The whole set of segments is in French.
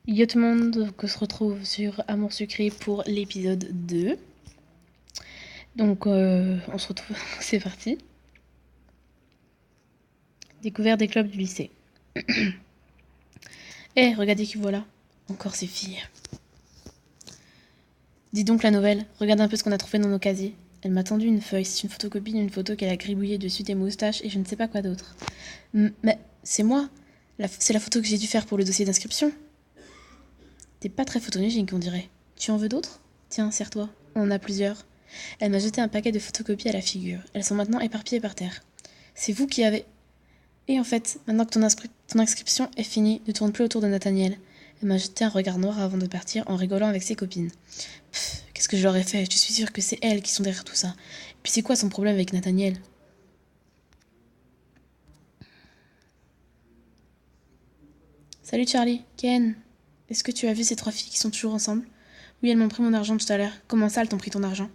Yo tout le monde, donc on se retrouve sur Amour Sucré pour l'épisode 2. Donc on se retrouve, c'est parti. Découvert des clubs du lycée. Eh, regardez qui voilà. Encore ces filles. Dis donc la nouvelle, regarde un peu ce qu'on a trouvé dans nos casiers. Elle m'a tendu une feuille, c'est une photocopie d'une photo qu'elle a gribouillée dessus des moustaches et je ne sais pas quoi d'autre. Mais c'est moi. C'est la photo que j'ai dû faire pour le dossier d'inscription. T'es pas très photogénique, on dirait. Tu en veux d'autres? Tiens, serre-toi. On en a plusieurs. Elle m'a jeté un paquet de photocopies à la figure. Elles sont maintenant éparpillées par terre. C'est vous qui avez... Et en fait, maintenant que ton inscription est finie, ne tourne plus autour de Nathaniel. Elle m'a jeté un regard noir avant de partir en rigolant avec ses copines. Pff, qu'est-ce que je leur ai fait? Je suis sûre que c'est elles qui sont derrière tout ça. Et puis c'est quoi son problème avec Nathaniel? Salut Charlie, Ken. Est-ce que tu as vu ces trois filles qui sont toujours ensemble? Oui, elles m'ont pris mon argent tout à l'heure. Comment ça, elles t'ont pris ton argent?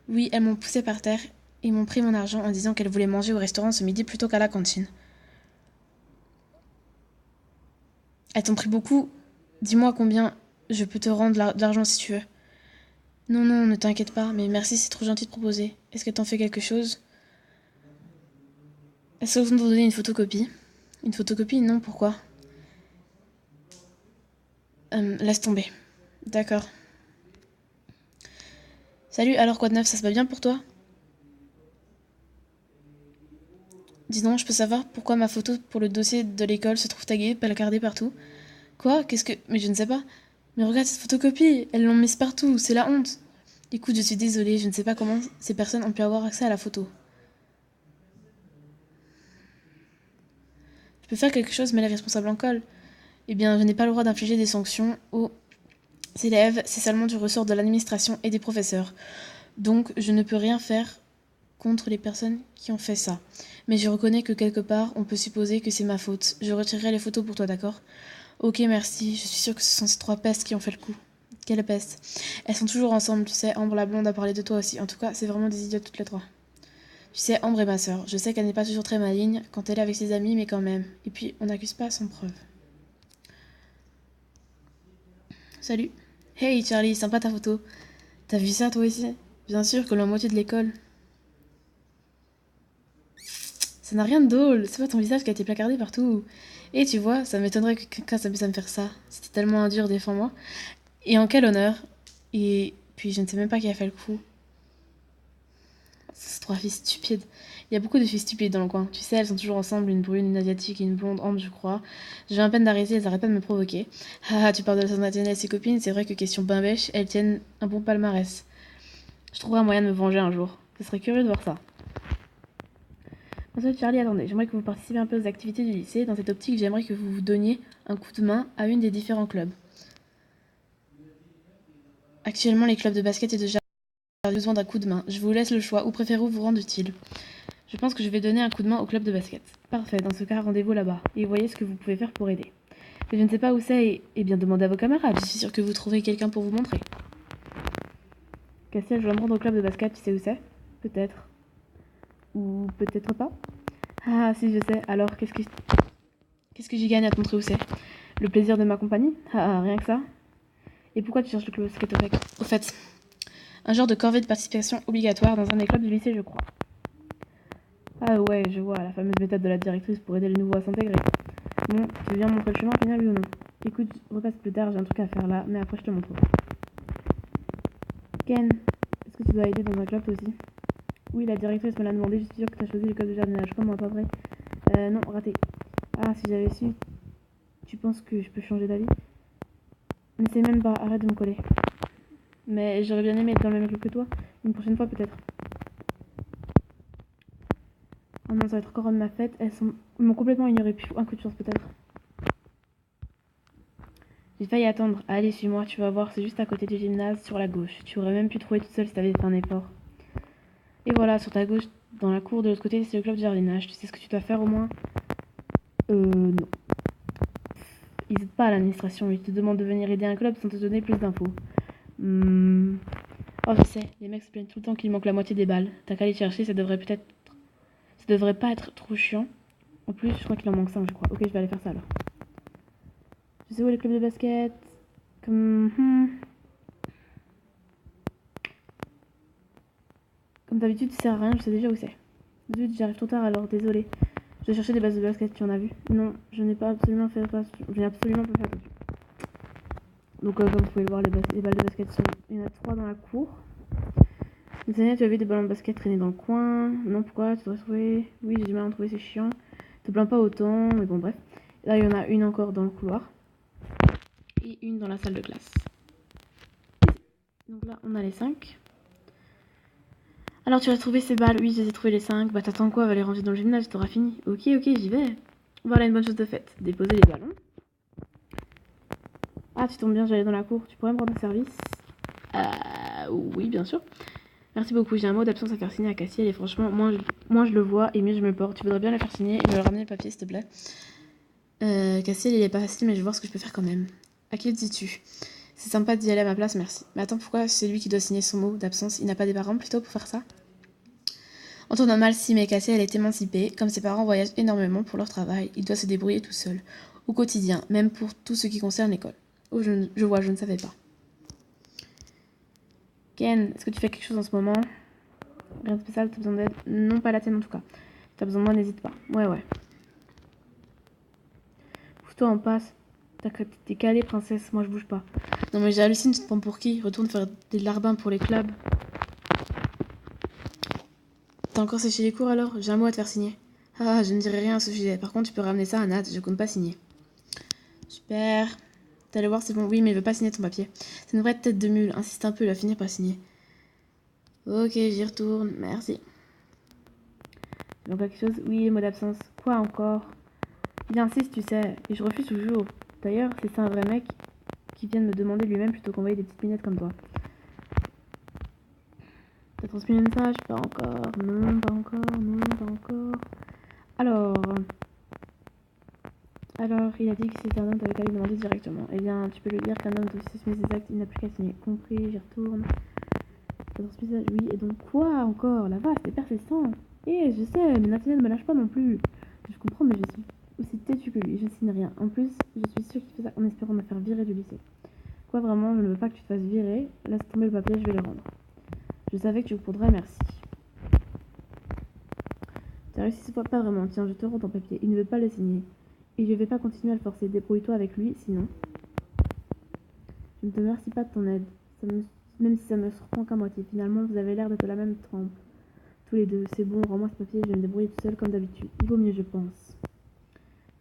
Oui, elles m'ont poussé par terre et m'ont pris mon argent en disant qu'elles voulaient manger au restaurant ce midi plutôt qu'à la cantine. Elles t'ont pris beaucoup. Dis-moi combien je peux te rendre de l'argent si tu veux. Non, non, ne t'inquiète pas, mais merci, c'est trop gentil de proposer. Est-ce que t'en fais quelque chose? Est-ce que vous me donner une photocopie? Une photocopie? Non, pourquoi? Laisse tomber. D'accord. Salut, alors quoi de neuf, ça se passe bien pour toi? Dis donc, je peux savoir pourquoi ma photo pour le dossier de l'école se trouve taguée, placardée partout? Quoi? Qu'est-ce que... Mais je ne sais pas. Mais regarde cette photocopie, elles l'ont mise partout, c'est la honte. Écoute, je suis désolée, je ne sais pas comment ces personnes ont pu avoir accès à la photo. Je peux faire quelque chose, mais les responsables en colle. Eh bien, je n'ai pas le droit d'infliger des sanctions aux élèves, c'est seulement du ressort de l'administration et des professeurs. Donc, je ne peux rien faire contre les personnes qui ont fait ça. Mais je reconnais que quelque part, on peut supposer que c'est ma faute. Je retirerai les photos pour toi, d'accord? Ok, merci. Je suis sûre que ce sont ces trois pestes qui ont fait le coup. Quelle peste? Elles sont toujours ensemble, tu sais. Ambre la blonde a parlé de toi aussi. En tout cas, c'est vraiment des idiotes toutes les trois. Tu sais, Ambre est ma sœur. Je sais qu'elle n'est pas toujours très maligne quand elle est avec ses amis, mais quand même. Et puis, on n'accuse pas sans preuve. Salut. Hey Charlie, sympa ta photo. T'as vu ça toi aussi? Bien sûr que la moitié de l'école. Ça n'a rien de drôle, c'est pas ton visage qui a été placardé partout. Et tu vois, ça m'étonnerait que quelqu'un s'amuse à me faire ça. C'était tellement dur, défends-moi. Et en quel honneur? Et puis je ne sais même pas qui a fait le coup. Ces trois filles stupides. Il y a beaucoup de filles stupides dans le coin. Tu sais, elles sont toujours ensemble, une brune, une asiatique et une blonde ambre, je crois. J'ai à peine d'arrêter, elles arrêtent pas de me provoquer. Ah, tu parles de la Nathaniel et ses copines, c'est vrai que question bain bêche, elles tiennent un bon palmarès. Je trouverai un moyen de me venger un jour. Ce serait curieux de voir ça. Ensuite, Charlie, attendez, j'aimerais que vous participiez un peu aux activités du lycée. Dans cette optique, j'aimerais que vous vous donniez un coup de main à une des différents clubs. Actuellement, les clubs de basket et de jardin ont besoin d'un coup de main. Je vous laisse le choix. Où préférez-vous vous rendre utile? Je pense que je vais donner un coup de main au club de basket. Parfait, dans ce cas, rendez-vous là-bas. Et voyez ce que vous pouvez faire pour aider. Mais je ne sais pas où c'est, et bien demandez à vos camarades. Je suis sûre que vous trouverez quelqu'un pour vous montrer. Castiel, je dois me rendre au club de basket, tu sais où c'est? Peut-être. Ou peut-être pas. Ah, si, je sais. Alors, qu'est-ce que j'y gagne à te montrer où c'est? Le plaisir de ma compagnie? Ah, rien que ça. Et pourquoi tu cherches le club de basket au fait, un genre de corvée de participation obligatoire dans un des clubs du lycée, je crois. Ah ouais, je vois, la fameuse méthode de la directrice pour aider les nouveaux à s'intégrer. Bon, tu viens me montrer le chemin final, oui ou non? Écoute, repasse plus tard, j'ai un truc à faire là, mais après je te montre. Ken, est-ce que tu dois aider dans un club toi aussi? Oui, la directrice me l'a demandé, je suis sûre que tu as choisi le club de jardinage. Comment, pas vrai? Non, raté. Ah, si j'avais su, tu penses que je peux changer d'avis? N'essaie même pas, arrête de me coller. Mais j'aurais bien aimé être dans le même club que toi, une prochaine fois peut-être. Oh non, ça va être encore de ma fête, elles m'ont complètement ignoré, puis un coup de chance peut-être. J'ai failli attendre. Allez, suis-moi, tu vas voir, c'est juste à côté du gymnase, sur la gauche. Tu aurais même pu trouver toute seule si t'avais fait un effort. Et voilà, sur ta gauche, dans la cour de l'autre côté, c'est le club de jardinage. Tu sais ce que tu dois faire au moins? Non. Ils n'hésitent pas à l'administration, ils te demandent de venir aider un club sans te donner plus d'infos. Oh, je sais, les mecs se plaignent tout le temps qu'il manque la moitié des balles. T'as qu'à aller chercher, ça devrait peut-être... Ça devrait pas être trop chiant. En plus, je crois qu'il en manque 5, je crois. Ok, je vais aller faire ça alors. Je sais où est le club de basket. Comme d'habitude, ça sert à rien, je sais déjà où c'est. Zut, j'arrive trop tard alors, désolé. Je vais chercher des bases de basket, tu en as vu? Non, je n'ai pas absolument fait attention. Je n'ai absolument pas fait attention. Donc, comme vous pouvez le voir, les balles de basket sont. Il y en a 3 dans la cour. Nathaniel, tu as vu des ballons de basket traîner dans le coin? Non, pourquoi? Tu devrais trouver. Oui, j'ai du mal à en trouver, c'est chiant. Te plains pas autant, mais bon, bref. Là, il y en a une encore dans le couloir. Et une dans la salle de classe. Donc là, on a les 5. Alors, tu as trouvé ces balles? Oui, je les ai trouvées les 5. Bah, t'attends quoi? Va les ranger dans le gymnase, t'auras fini. Ok, j'y vais. Voilà une bonne chose de faite. Déposer les ballons. Ah, tu tombes bien, j'allais dans la cour. Tu pourrais me rendre service? Oui, bien sûr. Merci beaucoup. J'ai un mot d'absence à faire signer à Cassiel et franchement, moins je le vois et mieux je me porte. Tu voudrais bien la faire signer et me ramener le papier, s'il te plaît? Cassiel, il est pas facile, mais je vais voir ce que je peux faire quand même. À qui le dis-tu? C'est sympa d'y aller à ma place, merci. Mais attends, pourquoi c'est lui qui doit signer son mot d'absence? Il n'a pas des parents plutôt pour faire ça? En temps normal, si, mais Cassiel est émancipée. Comme ses parents voyagent énormément pour leur travail, il doit se débrouiller tout seul. Au quotidien, même pour tout ce qui concerne l'école. Oh, je vois, je ne savais pas. Ken, est-ce que tu fais quelque chose en ce moment? Rien de spécial, t'as besoin d'aide? Non, pas la tienne en tout cas. Si t'as besoin de moi, n'hésite pas. Ouais. Pousse-toi en passe. T'es calée, princesse, moi je bouge pas. Non mais j'hallucine, tu te prends pour qui? Retourne faire des larbins pour les clubs. T'as encore séché les cours alors? J'ai un mot à te faire signer. Ah, je ne dirai rien à ce sujet. Par contre, tu peux ramener ça à Nat, je compte pas signer. Super. T'es allé voir, c'est bon. Oui, mais il veut pas signer ton papier. C'est une vraie tête de mule. Insiste un peu, il va finir par signer. Ok, j'y retourne. Merci. Donc quelque chose? Oui, les mots d'absence. Quoi encore? Il insiste, tu sais, et je refuse toujours. D'ailleurs, c'est ça un vrai mec qui vient de me demander lui-même plutôt qu'envoyer des petites minettes comme toi. T'as transmis le message? Pas encore. Non, pas encore. Alors, il a dit que si c'était un homme, t'avais qu'à lui demander directement. Eh bien, tu peux lui dire qu'un homme doit s'assumer ses actes, il n'a plus qu'à signer. Compris, j'y retourne. T'as transmis ça? Oui, et donc quoi encore? La vache, t'es persistant. Je sais, mais Nathaniel ne me lâche pas non plus. Je comprends, mais je suis aussi têtu que lui. Je signe rien. En plus, je suis sûre qu'il fait ça en espérant me faire virer du lycée. Quoi, vraiment, je ne veux pas que tu te fasses virer. Laisse tomber le papier, je vais le rendre. Je savais que tu voudrais, merci. T'as réussi cette fois? Pas vraiment. Tiens, je te rends ton papier. Il ne veut pas le signer. Et je vais pas continuer à le forcer. Débrouille-toi avec lui, sinon. Je ne te remercie pas de ton aide. Même si ça me surprend qu'à moitié. Finalement, vous avez l'air d'être la même trempe. Tous les deux. C'est bon, rends-moi ce papier, je vais me débrouiller tout seul comme d'habitude. Il vaut mieux, je pense.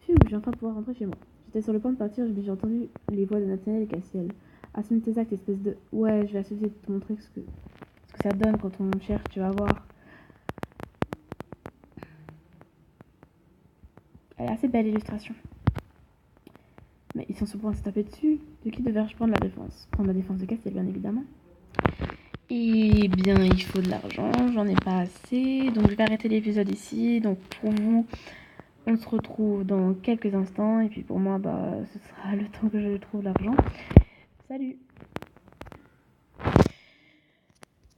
Phew, j'ai enfin pouvoir rentrer chez moi. J'étais sur le point de partir, mais j'ai entendu les voix de Nathaniel et Cassiel. Assume tes actes, espèce de... Ouais, je vais essayer de te montrer ce que ça donne quand on cherche, tu vas voir. Elle est assez belle, l'illustration. Mais ils sont sur le point de se taper dessus. De qui devrais-je prendre la défense? Prendre la défense de Castiel, bien évidemment. Eh bien, il faut de l'argent, j'en ai pas assez. Donc, je vais arrêter l'épisode ici. Donc, pour vous, on se retrouve dans quelques instants. Et puis, pour moi, ce sera le temps que je trouve l'argent. Salut!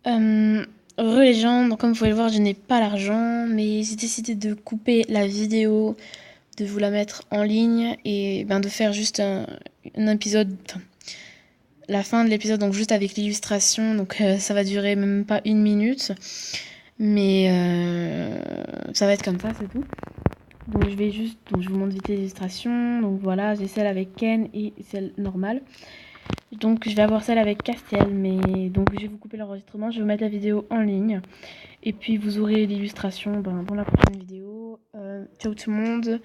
Heureux les gens, donc comme vous pouvez le voir, je n'ai pas l'argent, mais j'ai décidé de couper la vidéo, de vous la mettre en ligne et de faire juste un épisode, la fin de l'épisode, donc juste avec l'illustration, donc ça va durer même pas 1 minute, mais ça va être comme ça, c'est tout. Donc je vais vous montre vite l'illustration, donc voilà, j'ai celle avec Ken et celle normale. Donc je vais avoir celle avec Castiel, mais donc je vais vous couper l'enregistrement, je vais vous mettre la vidéo en ligne. Et puis vous aurez l'illustration dans la prochaine vidéo. Ciao tout le monde.